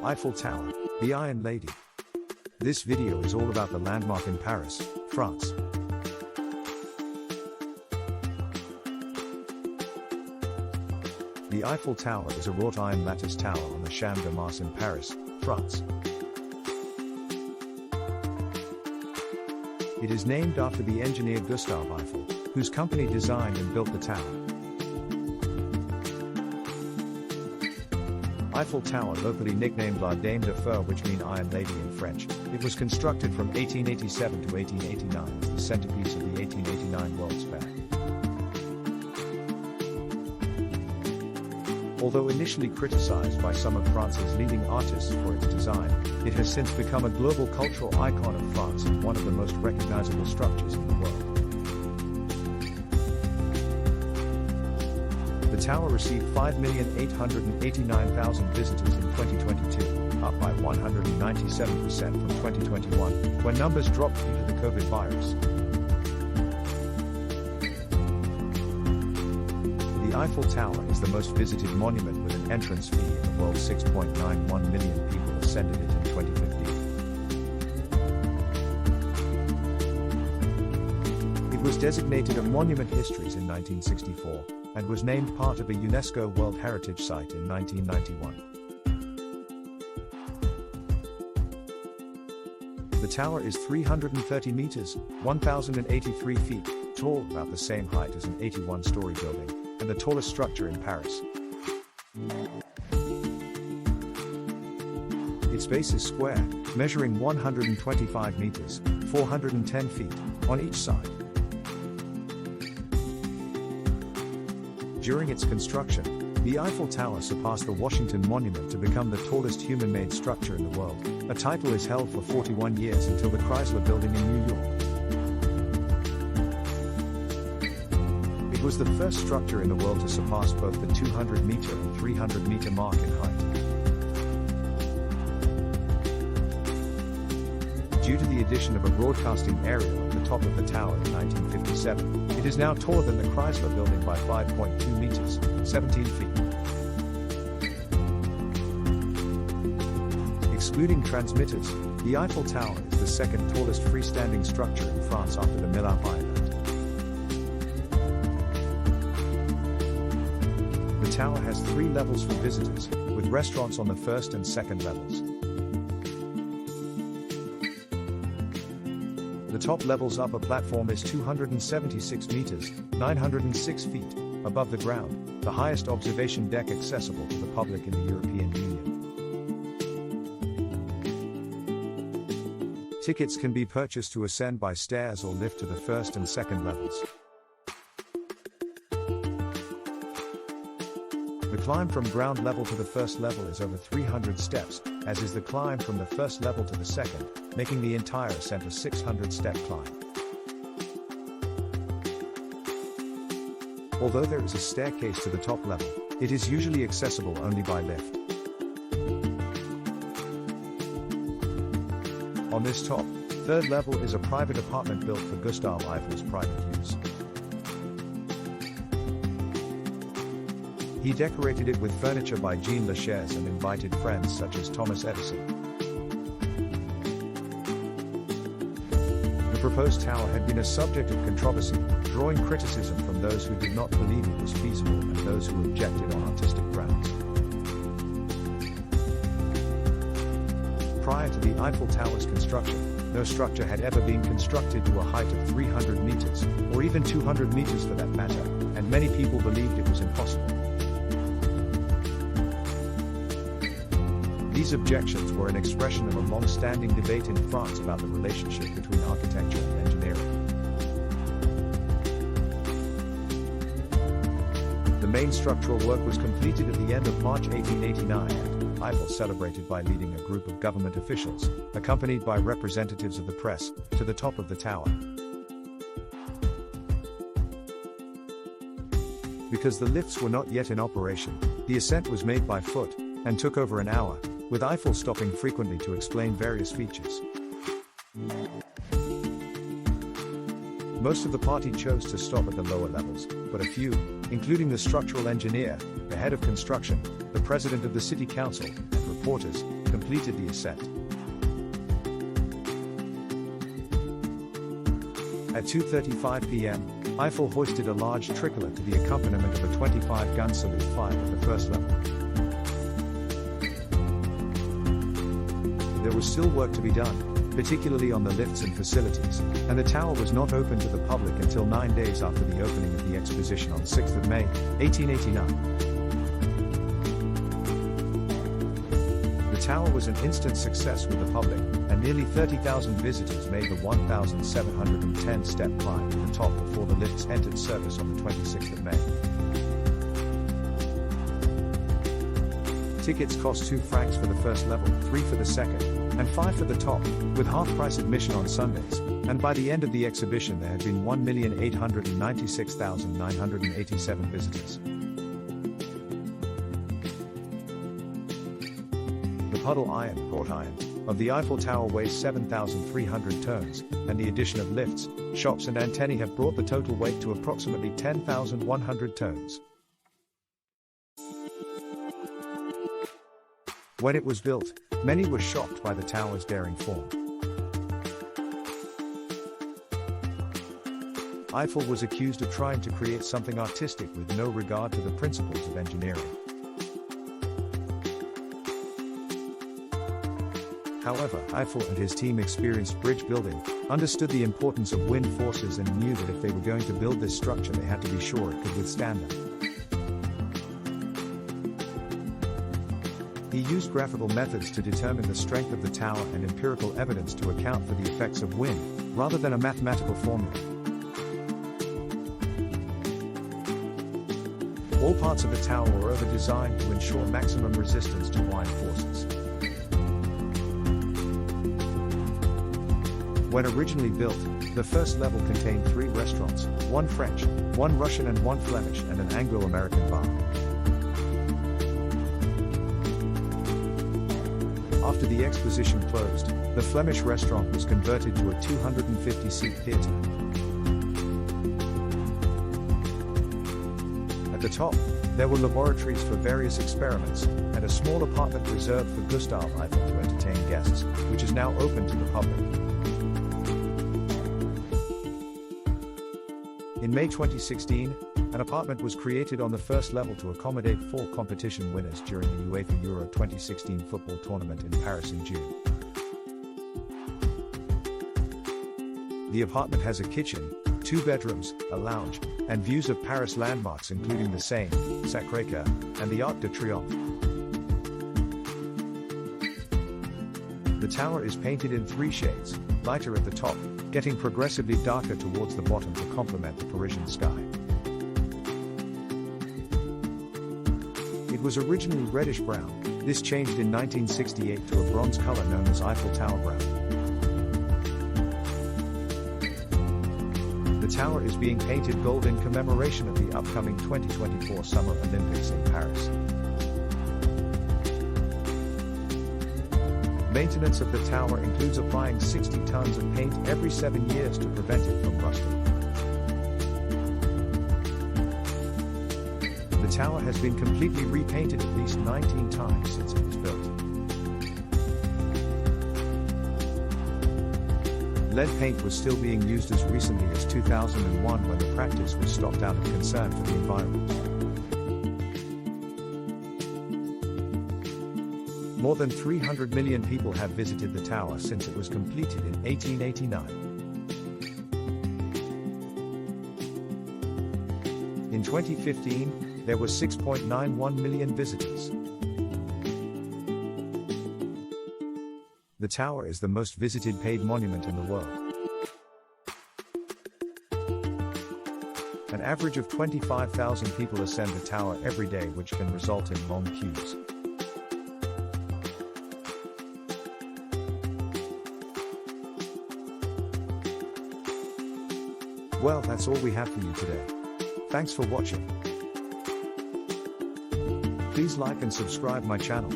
Eiffel Tower, the Iron Lady. This video is all about the landmark in Paris, France. The Eiffel Tower is a wrought iron lattice tower on the Champ de Mars in Paris, France. It is named after the engineer Gustave Eiffel, whose company designed and built the tower. Eiffel Tower, locally nicknamed La Dame de Fer, which means Iron Lady in French, it was constructed from 1887 to 1889 as the centerpiece of the 1889 World's Fair. Although initially criticized by some of France's leading artists for its design, it has since become a global cultural icon of France and one of the most recognizable structures in the world. The tower received 5,889,000 visitors in 2022, up by 197% from 2021, when numbers dropped due to the COVID virus. The Eiffel Tower is the most visited monument with an entrance fee in the world. 6.91 million people ascended it in 2015. It was designated a Monument Histories in 1964, and was named part of a UNESCO World Heritage Site in 1991. The tower is 330 meters, 1,083 feet, tall, about the same height as an 81-story building, and the tallest structure in Paris. Its base is square, measuring 125 meters, 410 feet, on each side. During its construction, the Eiffel Tower surpassed the Washington Monument to become the tallest human-made structure in the world. A title is held for 41 years until the Chrysler Building in New York. It was the first structure in the world to surpass both the 200-meter and 300-meter mark in height. Due to the addition of a broadcasting aerial at the top of the tower in 1957, it is now taller than the Chrysler Building by 5.2 meters, 17 feet. Excluding transmitters, the Eiffel Tower is the second tallest freestanding structure in France after the Milan Viaduct. The tower has 3 levels for visitors, with restaurants on the first and second levels. The top level's upper platform is 276 meters, 906 feet, above the ground, the highest observation deck accessible to the public in the European Union. Tickets can be purchased to ascend by stairs or lift to the first and second levels. The climb from ground level to the first level is over 300 steps, as is the climb from the first level to the second, making the entire ascent a 600-step climb. Although there is a staircase to the top level, it is usually accessible only by lift. On this top, third level is a private apartment built for Gustave Eiffel's private use. He decorated it with furniture by Jean Lachaise and invited friends such as Thomas Edison. The proposed tower had been a subject of controversy, drawing criticism from those who did not believe it was feasible and those who objected on artistic grounds. Prior to the Eiffel Tower's construction, no structure had ever been constructed to a height of 300 meters, or even 200 meters for that matter, and many people believed it was impossible. These objections were an expression of a long-standing debate in France about the relationship between architecture and engineering. The main structural work was completed at the end of March 1889, and Eiffel celebrated by leading a group of government officials, accompanied by representatives of the press, to the top of the tower. Because the lifts were not yet in operation, the ascent was made by foot, and took over an hour, with Eiffel stopping frequently to explain various features. Most of the party chose to stop at the lower levels, but a few, including the structural engineer, the head of construction, the president of the city council, and reporters, completed the ascent. At 2:35 p.m., Eiffel hoisted a large tricolor to the accompaniment of a 25-gun salute fired at the first level. There was still work to be done, particularly on the lifts and facilities, and the tower was not open to the public until 9 days after the opening of the exposition on 6th of May, 1889. The tower was an instant success with the public, and nearly 30,000 visitors made the 1,710-step climb to the top before the lifts entered service on the 26th of May. Tickets cost 2 francs for the first level, 3 for the second, and 5 for the top, with half-price admission on Sundays, and by the end of the exhibition there had been 1,896,987 visitors. The puddle iron, wrought iron, of the Eiffel Tower weighs 7,300 tons, and the addition of lifts, shops and antennae have brought the total weight to approximately 10,100 tons. When it was built, many were shocked by the tower's daring form. Eiffel was accused of trying to create something artistic with no regard to the principles of engineering. However, Eiffel and his team experienced bridge building, understood the importance of wind forces and knew that if they were going to build this structure they had to be sure it could withstand them. He used graphical methods to determine the strength of the tower and empirical evidence to account for the effects of wind, rather than a mathematical formula. All parts of the tower were over-designed to ensure maximum resistance to wind forces. When originally built, the first level contained 3 restaurants, 1 French, 1 Russian and 1 Flemish, and an Anglo-American bar. After the exposition closed, the Flemish restaurant was converted to a 250-seat theatre. At the top, there were laboratories for various experiments, and a small apartment reserved for Gustav Eiffel to entertain guests, which is now open to the public. In May 2016, an apartment was created on the first level to accommodate 4 competition winners during the UEFA Euro 2016 football tournament in Paris in June. The apartment has a kitchen, 2 bedrooms, a lounge, and views of Paris landmarks including the Seine, Sacré-Cœur, and the Arc de Triomphe. The tower is painted in 3 shades, lighter at the top, getting progressively darker towards the bottom to complement the Parisian sky. It was originally reddish-brown, this changed in 1968 to a bronze color known as Eiffel Tower brown. The tower is being painted gold in commemoration of the upcoming 2024 Summer Olympics in Paris. Maintenance of the tower includes applying 60 tons of paint every 7 years to prevent it from rusting. The tower has been completely repainted at least 19 times since it was built. Lead paint was still being used as recently as 2001 when the practice was stopped out of concern for the environment. More than 300 million people have visited the tower since it was completed in 1889. In 2015, there were 6.91 million visitors. The tower is the most visited paid monument in the world. An average of 25,000 people ascend the tower every day, which can result in long queues. Well, that's all we have for you today. Thanks for watching. Please like and subscribe my channel.